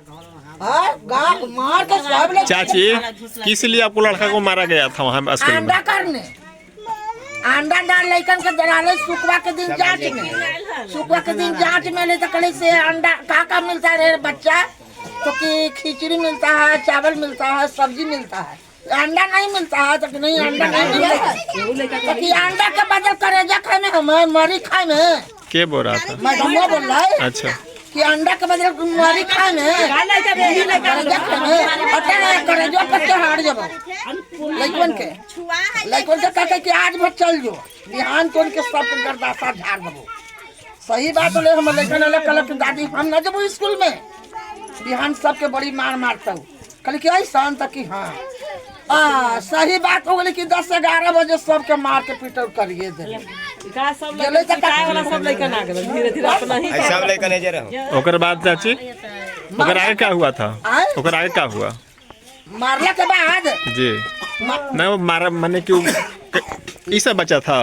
मार के सब लोग चाची, किस लिए आपको लड़का को मारा गया था वहाँ स्कूल में? अंडा करने, अंडा डाल लइकन के दलाले शुक्रवार के दिन जांच में, शुक्रवार के दिन जांच में ले तो कल से अंडा का मिलता है बच्चा, तो कि खिचड़ी मिलता है, चावल मिलता है, सब्जी मिलता है, अंडा नहीं मिलता है तो नहीं अंडा नहीं मिलता है, तो कि अंडा के बदल करेजा खाए में हमें मरी खाए में क्या बोल रहा था? मैडम बोल रहा है अच्छा, कि अंडा के बदले मरी खाए में करेजा खाए में अटे करेजा पर चढ़ाड़ जब लइकन के कहते कि आज भर चल जो बिहान तो उनके सब गर्दासा झाड़ दबो। सही बात बोले हम लइकन अलग अलग की दादी हम न जब स्कूल में बिहान सबके बड़ी मार मारता हूँ कल कि ऐसा तक कि हाँ सही बात हो गई कि 10-11 बजे सबके मार के पीटर करिए दे ओकर बाद चाची ओकर आगे क्या हुआ था? ओकर आगे क्या हुआ? मारला के बाद जी नहीं वो मारा मैंने क्यों इसे बचा था?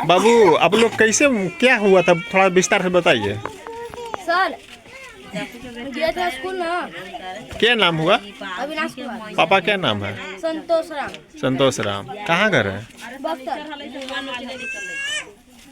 बाबू आप लोग कैसे क्या हुआ था थोड़ा विस्तार से बताइए। सर गया था स्कूल ना। क्या नाम हुआ? अविनाश कुमार। पापा क्या नाम है? संतोष राम। संतोष राम। कहाँ घर है? बख्तर।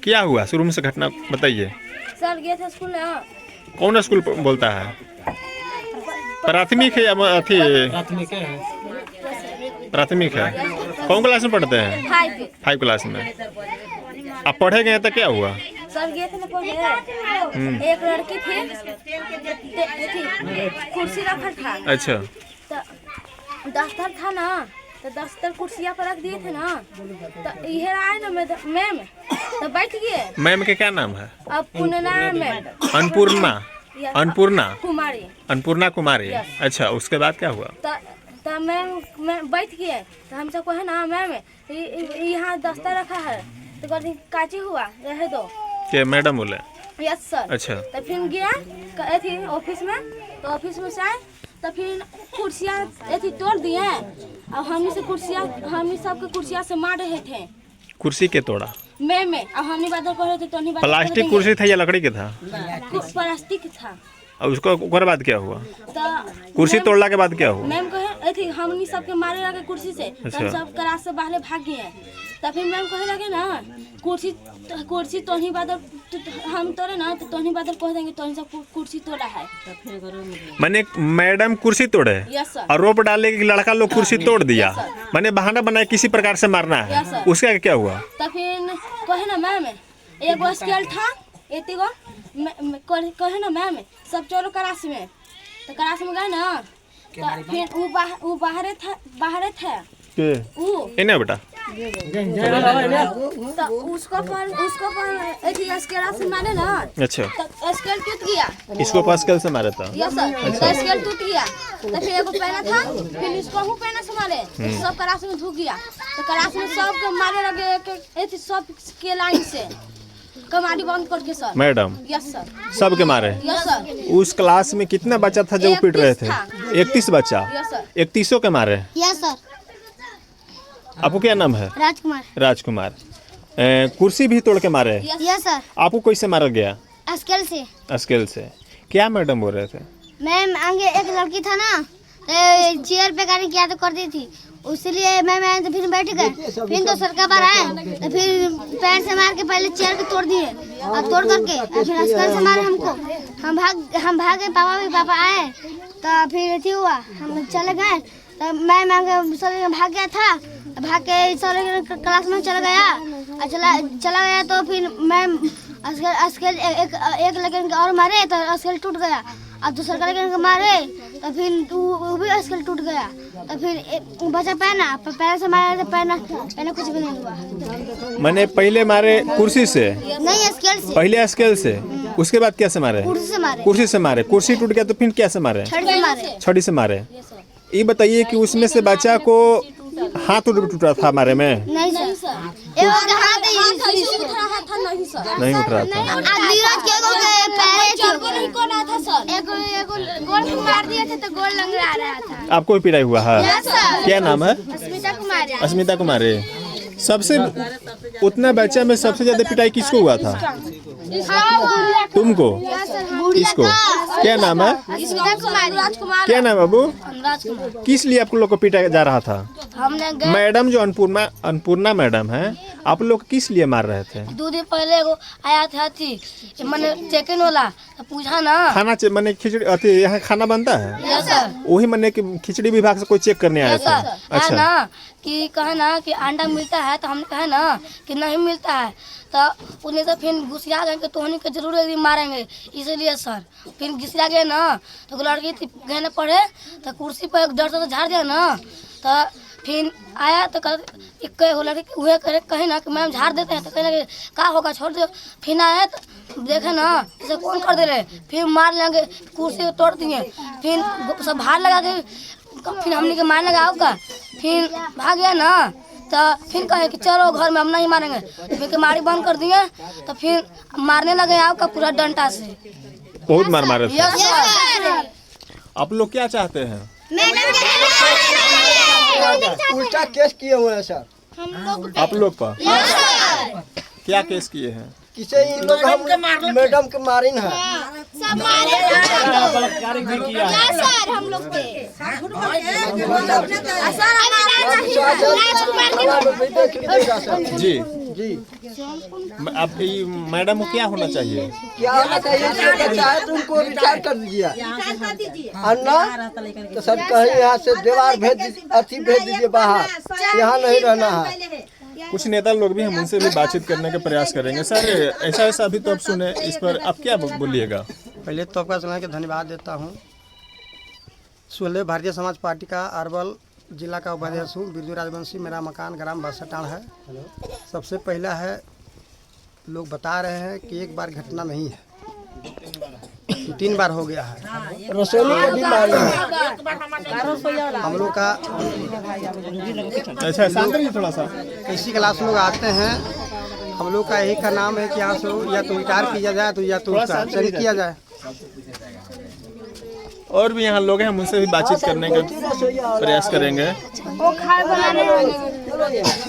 क्या हुआ शुरू में से घटना बताइए। सर गया था स्कूल ना। कौन स्कूल बोलता है? प्राथमिक है या अथी? प्राथमिक है। कौन क्लास में पढ़ते हैं? 5 क्लास में। आप पढ़े गए तो क्या हुआ? सर गए थे ना पढ़े, एक लड़की थी कुर्सी रखा था। अच्छा, तो दफ्तर था ना, तो दफ्तर कुर्सियाँ पर रख दिए थे ना, तो इधर आए ना मैम तो बैठ गए। मैम के क्या नाम है? अब पुननारायण मैम। अन्नपूर्णा कुमारी। अन्नपूर्णा कुमारी। अच्छा, उसके बाद क्या हुआ? तो मैम बैठ गए, तो हम सबको है ना मैम यहाँ दफ्तर रखा है, तो कहते काची हुआ रहे दो क्या मैडम बोले? Yes sir. अच्छा, तो फिर गया थी ऑफिस में, तो ऑफिस में से आए तो फिर कुर्सियाँ ऐसी तोड़ दिए, और हम सबके कुर्सियाँ से मार रहे थे। कुर्सी के तोड़ा? मैम अब हम बात कर रहे थे तो नहीं बात। प्लास्टिक कुर्सी था या लकड़ी के था? प्लास्टिक था। और उसको ओकर बाद क्या हुआ? तो कुर्सी तोड़ला के बाद क्या हुआ? मैम कहे थी हमनी सबके मारे लगे कुर्सी से, तो हम सब क्लास से बाहर भाग गए। तो फिर मैम कहे लगे ना कुर्सी तो नहीं बादल हम तोड़े ना, तो नहीं बादल कह देंगे तो सब कुर्सी तोड़ा है। मैंने मैडम कुर्सी तोड़े और रोप डाले कि लड़का लोग कुर्सी तोड़ दिया, मैंने बहाना बनाया किसी प्रकार से मारना है, उसका क्या हुआ? तो फिर कहे ना मैम एगो स्केल था एतीगो कहे ना मैम सब चोरो क्लास में, तो क्लास में गए ना, तो फिर वो बाहर थे इन्हें बेटा तो उसको पर एक स्केल से मारे ना। अच्छा, तो स्केल टूट गया। इसको पास्कल से मारा था? Yes sir. तो स्केल टूट गया, तो फिर एगो पहना था, फिर इसको हूँ पहना से मारे, सब क्लास में धुक गया, तो क्लास में सबको मारे लगे सब के लाइन से कमाड़ी बंद करके सर। मैडम? Yes sir. सबके मारे? Yes sir. उस क्लास में कितना बच्चा था जो पीट रहे थे? 31 बच्चा? Yes sir. 31 के मारे? Yes sir. आपको क्या नाम है? राजकुमार। राजकुमार। कुर्सी भी तोड़ के मारे? Yes sir. आपको कैसे मारा गया? स्केल से। स्केल से। क्या मैडम बोल रहे थे? मैम आगे एक लड़की था ना, चेयर पे गाड़ी किया तो कर दी थी, उसलिए मैम आए तो फिर बैठ गए, फिर तो सरका बार आए तो फिर पैर से मार के पहले चेयर को तोड़ दिए, और तोड़ करके फिर स्केल से मारे हमको। हम भागे, पापा आए तो फिर अथी हुआ, हम चले गए, तो मैम आगे सर भाग गया था, भाग के सर क्लास में चला गया, और चला गया तो फिर मैम स्केल एक लड़के और मारे तो स्केल टूट गया, और दूसरा लड़के को मारे तो फिर वो भी स्केल टूट गया, तो फिर बचा पैर से मारे तो पैना कुछ भी नहीं हुआ। मैंने पहले मारे कुर्सी से? नहीं स्केल से। पहले स्केल से, उसके बाद क्या से मारे? कुर्सी से मारे। कुर्सी से मारे। कुर्सी टूट गया तो फिर क्या से मारे? छड़ी से मारे। ये बताइए कि उसमें से बच्चा को हाथ टूटा था मारे में? नहीं सर। नहीं सर। नहीं उठ रहा था। गोल मार दिए थे तो गोल लंगड़ा रहा था। आपको भी पिटाई हुआ है? क्या नाम है? अस्मिता कुमारी। अस्मिता कुमारी। सबसे उतना बच्चा में सबसे ज्यादा पिटाई किसको हुआ था? तुमको? इसको? क्या नाम है? क्या नाम है बाबू? किस लिए आप लोग को पीटा जा रहा था? मैडम जो अन्नपूर्णा मैडम है, आप लोग किस लिए मार रहे थे? 2 दिन पहले एगो आया था मैंने चेक इन वाला तो पूछा ना खाना मैंने खिचड़ी अथी यहाँ खाना बनता है? Yes sir. वही मैंने कि खिचड़ी विभाग से कोई चेक करने आया था? है ना कि कहे ना कि अंडा मिलता है तो हमने कहा ना कि नहीं मिलता है तो उन्हें से फिर घुसिया गए कि तोहनी के जरूर एक दिन मारेंगे इसलिए सर। फिर घुसिया गए ना तो लड़की गए ना पढ़े तो कुर्सी पर डर से झाड़ दिया ना तो फिर आया तो लड़की हुए कहे ना कि मैम झाड़ देते हैं तो कहने लगे का होगा छोड़ दो। फिर आए तो देखे ना इसे कौन कर दे रहे फिर मार लेंगे कुर्सी तोड़ दिए फिर सब भार लगा के फिर हमने के मारने लगा का फिर भाग गया ना तो फिर कहे कि चलो घर में हम नहीं मारेंगे फिर के मारी बंद कर दिए तो फिर मारने लगे आपका पूरा डंडा से बहुत मार मारे थे। Yes sir. आप लोग क्या चाहते हैं? उल्टा केस किए हुए हैं सर आप लोग पर क्या केस किए हैं? किसे इन लोग हम मैडम के मारिन है हम लोग जी जी। अब ये मैडम को क्या होना चाहिए? क्या होना चाहिए? चाहे तो उनको रिटायर कर दीजिए अन्ना तो सर कहीं यहाँ से दीवार भेज दीजिए बाहर, यहाँ नहीं रहना है। कुछ नेता लोग भी हम उनसे भी बातचीत करने का प्रयास करेंगे। सर ऐसा अभी तो आप सुने, इस पर आप क्या बोलिएगा? पहले तो आपका सुना के धन्यवाद देता हूँ। सुहलदेव भारतीय समाज पार्टी का अरवल जिला का उपाध्यक्ष हूँ, बिरजू राजवंशी। मेरा मकान ग्राम बरसटाण है। सबसे पहला है लोग बता रहे हैं कि एक बार घटना नहीं है, 3 बार हो गया है। रसोई की बीमारी है हम लोग का। अच्छा थोड़ा सा किसी क्लास लोग आते हैं, हम लोग का यही का नाम है कि यहाँ से या तो रिटायर किया जाए तो या तो उसका चयन किया जाए। और भी यहाँ लोग हैं, हम उनसे भी बातचीत करने का प्रयास करेंगे।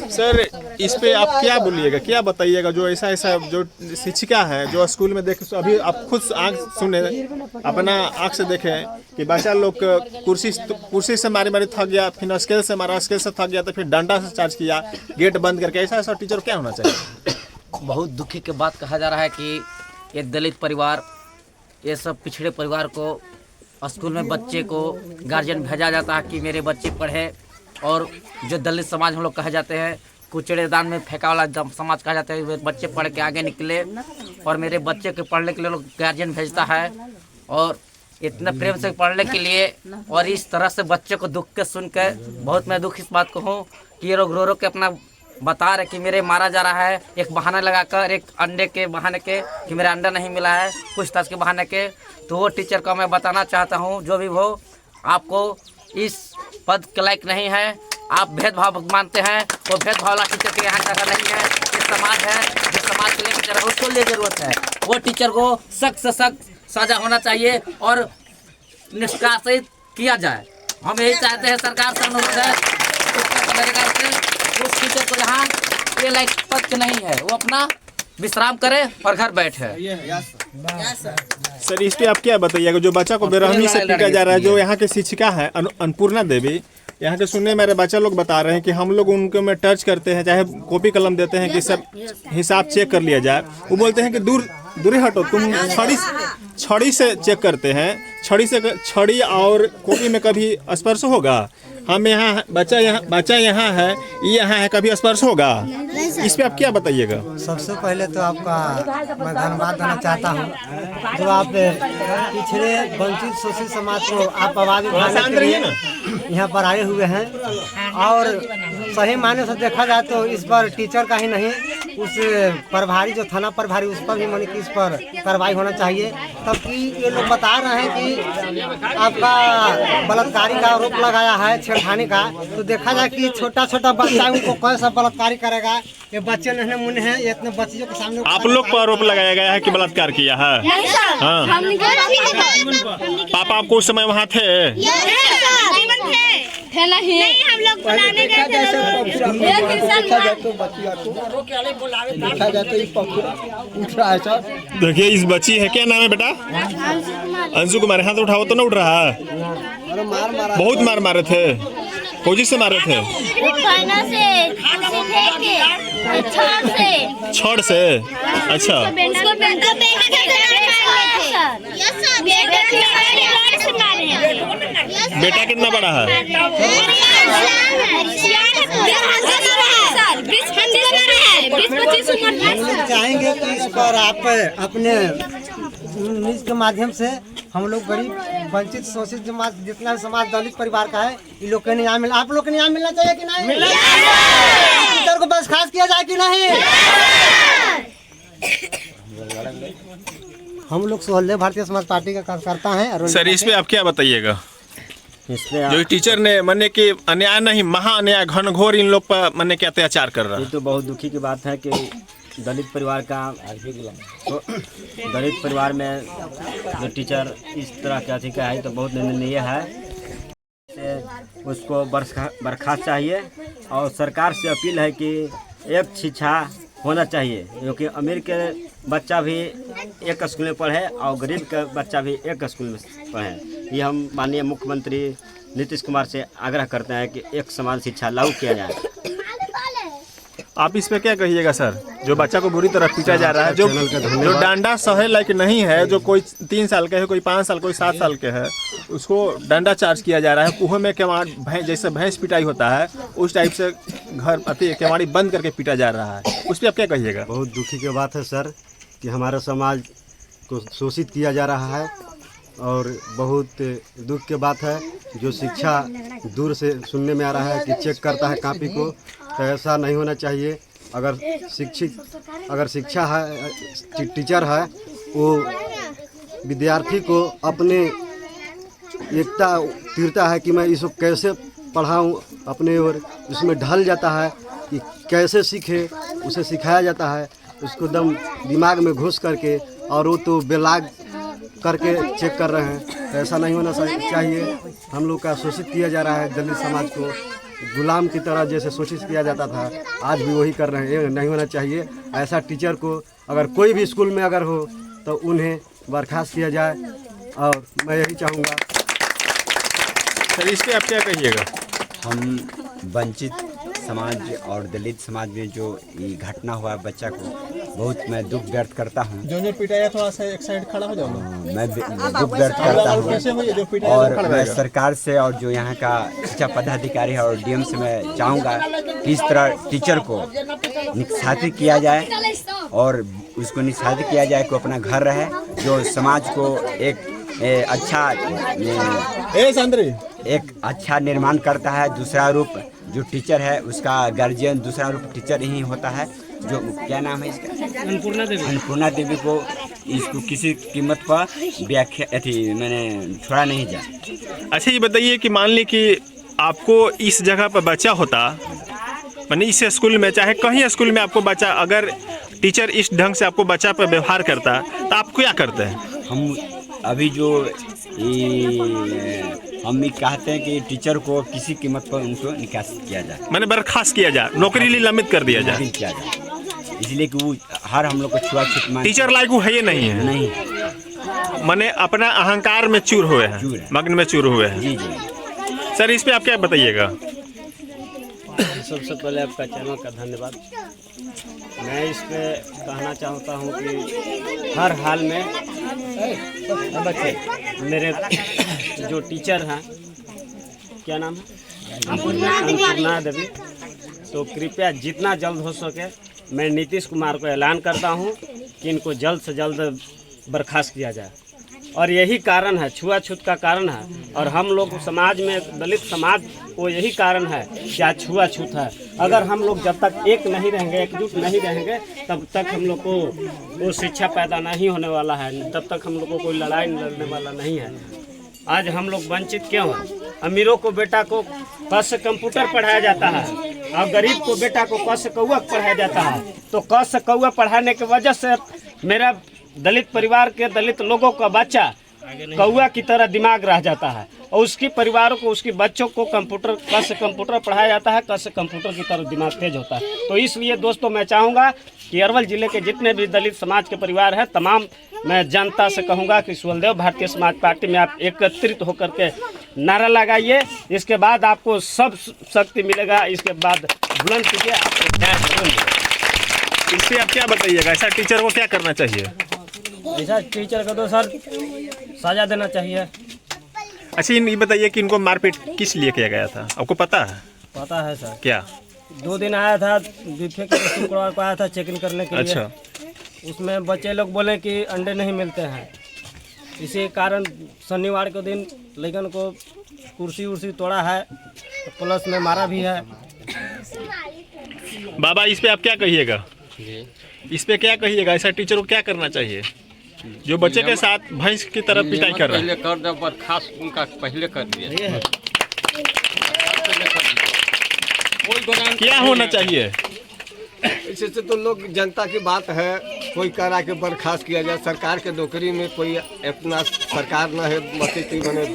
सर इस पे आप क्या बोलिएगा, क्या बताइएगा? जो ऐसा जो शिक्षिका है जो स्कूल में देख, अभी आप खुद आँख सुने, अपना आँख से देखें कि बच्चा लोग कुर्सी से मारी थक गया, फिर स्केल से मारा, स्केल से थक गया तो फिर डंडा से चार्ज किया, गेट बंद करके। ऐसा टीचर क्या होना चाहिए? बहुत दुखी की बात कहा जा रहा है कि ये दलित परिवार, ये सब पिछड़े परिवार को स्कूल में बच्चे को गार्जियन भेजा जाता है कि मेरे बच्चे पढ़े, और जो दलित समाज हम लोग कहे जाते हैं, कूचड़ेदान में फेंका वाला समाज कहा जाता है, वे बच्चे पढ़ के आगे निकले और मेरे बच्चे के पढ़ने के लिए लोग गार्जियन भेजता है और इतने प्रेम से पढ़ने के लिए, और इस तरह से बच्चे को दुख के सुन के बहुत मैं दुख इस बात को हूँ कि ये लोग रो रो के अपना बता रहे कि मेरे मारा जा रहा है, एक बहाना लगाकर, एक अंडे के बहाने के कि मेरा अंडा नहीं मिला है, पूछताछ के बहाने के। तो वो टीचर को मैं बताना चाहता हूँ, जो भी हो, आपको इस पद के लायक नहीं है। आप भेदभाव मानते हैं, वो भेदभाव वाला टीचर के यहाँ जगह नहीं है। ये समाज है, जो समाज के लिए टीचर है उसको लिए जरूरत है। वो टीचर को सख्त से सख्त सजा होना चाहिए और निष्कासित किया जाए। हम यही चाहते हैं, सरकार से अनुरोध है उस टीचर को यहाँ ये लायक पद नहीं है, वो अपना विश्राम करे और घर बैठे। सर इस पे आप क्या बताइएगा? जो बच्चा को बेरहमी से पीटा जा रहा है, जो यहाँ के शिक्षिका है अन्नपूर्णा देवी, यहाँ के सुनने मेरे बच्चा लोग बता रहे हैं कि हम लोग उनको में टच करते हैं, चाहे कॉपी कलम देते हैं कि सब हिसाब चेक कर लिया जाए। वो बोलते हैं कि दूर हटो, तुम छड़ी से चेक करते हैं, छड़ी और कॉपी में कभी स्पर्श होगा? हम यहाँ बच्चा यहाँ है, ये यहाँ है, कभी स्पर्श होगा? इस पे आप क्या बताइएगा? सबसे पहले तो आपका मैं धन्यवाद देना चाहता हूँ, जो आप पिछड़े वंचित शोषित समाज को आप आवाज उठाने के लिए यहाँ पर आए हुए हैं। और सही मायने से देखा जाए तो इस पर टीचर का ही नहीं, उस प्रभारी जो थाना प्रभारी, उस पर भी माने कि इस पर कार्रवाई होना चाहिए। तबकि ये लोग बता रहे हैं कि आपका बलात्कारी का आरोप लगाया है, छेड़खानी का। तो देखा जाए कि छोटा बच्चा उनको कैसा बलात्कारी करेगा? ये बच्चे नन्हे मुन्ने हैं, ये इतने बच्चों के सामने आप लोग पर आरोप लगाया गया है कि बलात्कार किया है? हाँ। पापा आपको उस समय वहाँ थे? थे नहीं हम लोग बुलाने गए थे देखिए इस बच्ची है, क्या नाम है बेटा? अंशु कुमार। हाथ उठाओ तो ना उठ रहा है। बहुत मार मारे थे। कोजी से मारे थे? छड़ से। अच्छा, बेटा कितना बड़ा है? चाहेंगे कि इस पर आप अपने न्यूज के माध्यम से हम लोग गरीब वंचित शोषित समाज, जितना समाज दलित परिवार का है, इन लोग को न्याय मिला। आप लोग को न्याय मिलना चाहिए कि नहीं? टीचर को बर्खास्त किया जाए कि नहीं? हम लोग सोहल्ले भारतीय समाज पार्टी का कार्यकर्ता हैं। सर इस पे आप क्या बताइएगा? जो टीचर ने मने कि अन्याय नहीं, महा अन्याय, घनघोर इन लोग पर मने के अत्याचार कर रहा है। ये तो बहुत दुखी की बात है कि दलित परिवार का, तो दलित परिवार में जो टीचर इस तरह का अधिकार है तो बहुत निंदनीय है। उसको बर्खास्त चाहिए और सरकार से अपील है कि एक शिक्षा होना चाहिए, क्योंकि अमीर के बच्चा भी एक स्कूल में पढ़े और गरीब का बच्चा भी एक स्कूल में पढ़े। ये हम माननीय मुख्यमंत्री नीतीश कुमार से आग्रह करते हैं कि एक समान शिक्षा लागू किया जाए। आप इस पे क्या कहिएगा सर? जो बच्चा को बुरी तरह पीटा जा रहा है, जो डांडा सहे लायक नहीं है, जो कोई 3 साल के है, कोई 5 साल, कोई 7 साल के है, उसको डंडा चार्ज किया जा रहा है। कुएं में जैसे भैंस पिटाई होता है उस टाइप से घर केवाड़ी बंद करके पीटा जा रहा है। उस पर आप क्या कहिएगा? बहुत दुखी की बात है सर कि हमारे समाज को शोषित किया जा रहा है और बहुत दुख की बात है। जो शिक्षा दूर से सुनने में आ रहा है कि चेक करता है कॉपी को, तो ऐसा नहीं होना चाहिए। अगर शिक्षा है, टीचर है, वो विद्यार्थी को अपने एकता तीरता है कि मैं इसको कैसे पढ़ाऊं अपने, और उसमें ढल जाता है कि कैसे सीखे, उसे सिखाया जाता है उसको दम दिमाग में घुस करके, और वो तो बेलाग करके चेक कर रहे हैं। तो ऐसा नहीं होना चाहिए। हम लोग का शोषित किया जा रहा है, दलित समाज को गुलाम की तरह जैसे शोषित किया जाता था, आज भी वही कर रहे हैं। ये नहीं होना चाहिए। ऐसा टीचर को अगर कोई भी स्कूल में अगर हो तो उन्हें बर्खास्त किया जाए, और मैं यही चाहूँगा। सर इस पे आप क्या कहिएगा? हम वंचित समाज और दलित समाज में जो ये घटना हुआ बच्चा को, बहुत मैं दुख व्यक्त करता हूँ। जो पिटाया थोड़ा सा एक साइड खड़ा हो जाओ। मैं दुख व्यक्त करता हूँ और मैं सरकार से और जो यहाँ का शिक्षा पदाधिकारी है और डीएम से मैं चाहूँगा कि इस तरह टीचर को निष्कासित किया जाए और उसको निष्कासित किया जाए कि अपना घर रहे, जो समाज को एक अच्छा निर्माण करता है। दूसरा रूप जो टीचर है उसका गार्जियन, दूसरा रूप टीचर ही होता है। जो क्या नाम है इसका? अन्नपूर्णा देवी को इसको किसी कीमत पर मैंने छोड़ा नहीं जा। अच्छा ये बताइए कि मान ली कि आपको इस जगह पर बच्चा होता, माने इस स्कूल में, चाहे कहीं स्कूल में आपको बच्चा, अगर टीचर इस ढंग से आपको बच्चा पर व्यवहार करता तो आप क्या करते हैं? हम अभी जो हम कहते हैं कि टीचर को किसी कीमत पर उनको निकासित किया जाए, मैंने बर्खास्त किया जाए, नौकरी निलंबित कर दिया जाए, इसलिए कि वो हर हम लोग को छुआ-छूत टीचर लायक वो है ये नहीं है, नहीं, मैंने अपना अहंकार में चूर हुए हैं, मग्न में चूर हुए हैं। जी जी सर इस पे आप क्या बताइएगा? सबसे पहले आपका चैनल का धन्यवाद। मैं इस पे कहना चाहता हूँ कि हर हाल में बच्चे मेरे जो टीचर हैं, क्या नाम है, अन्नपूर्णा देवी, तो कृपया जितना जल्द हो सके मैं नीतीश कुमार को ऐलान करता हूँ कि इनको जल्द से जल्द बर्खास्त किया जाए। और यही कारण है, छुआछूत का कारण है, और हम लोग समाज में, दलित समाज को यही कारण है कि आज छुआछूत है। अगर हम लोग जब तक एक नहीं रहेंगे, एकजुट नहीं रहेंगे, तब तक हम लोग को वो शिक्षा पैदा नहीं होने वाला है, तब तक हम लोग को कोई लड़ाई लड़ने वाला नहीं है। आज हम लोग वंचित क्यों हैं? अमीरों को बेटा को क से कंप्यूटर पढ़ाया जाता है और गरीब को बेटा को क से कौआ पढ़ाया जाता है। तो क से कौआ पढ़ाने की वजह से मेरा दलित परिवार के दलित लोगों का बच्चा कौआ की तरह दिमाग रह जाता है और उसकी परिवारों को, उसके बच्चों को कंप्यूटर से कंप्यूटर पढ़ाया जाता है, से कंप्यूटर की तरह दिमाग तेज होता है। तो इसलिए दोस्तों मैं चाहूँगा कि अरवल जिले के जितने भी दलित समाज के परिवार हैं, तमाम मैं जनता से कहूँगा कि सुवलदेव भारतीय समाज पार्टी में आप एकत्रित होकर के नारा लगाइए। इसके बाद आपको सब शक्ति मिलेगा, इसके बाद बुलंद कीजिए, आपको न्याय जरूर मिलेगा। इससे आप क्या बताइएगा, ऐसा टीचर को क्या करना चाहिए? ऐसा टीचर को तो सर सजा देना चाहिए। अच्छा ये बताइए कि इनको मारपीट किस लिए किया गया था, आपको पता है? पता है सर। क्या? 2 दिन आया था, बीफे के शुक्रवार को आया था चेकिंग करने के लिए। अच्छा। उसमें बच्चे लोग बोले कि अंडे नहीं मिलते हैं, इसी कारण शनिवार के दिन लेकिन को कुर्सी उर्सी तोड़ा है, प्लस में मारा भी है। बाबा इस पे आप क्या कहिएगा? इस पे क्या कहिएगा, ऐसा टीचर को क्या करना चाहिए जो बच्चे के साथ भैंस की तरह पिटाई कर रहा है? पहले कर दो, बर्खास्त उनका पहले कर दिया। क्या होना चाहिए? इससे तो लोग जनता की बात है, कोई करा के बर्खास्त किया जाए। सरकार के नौकरी में कोई अपना सरकार न है, मत बने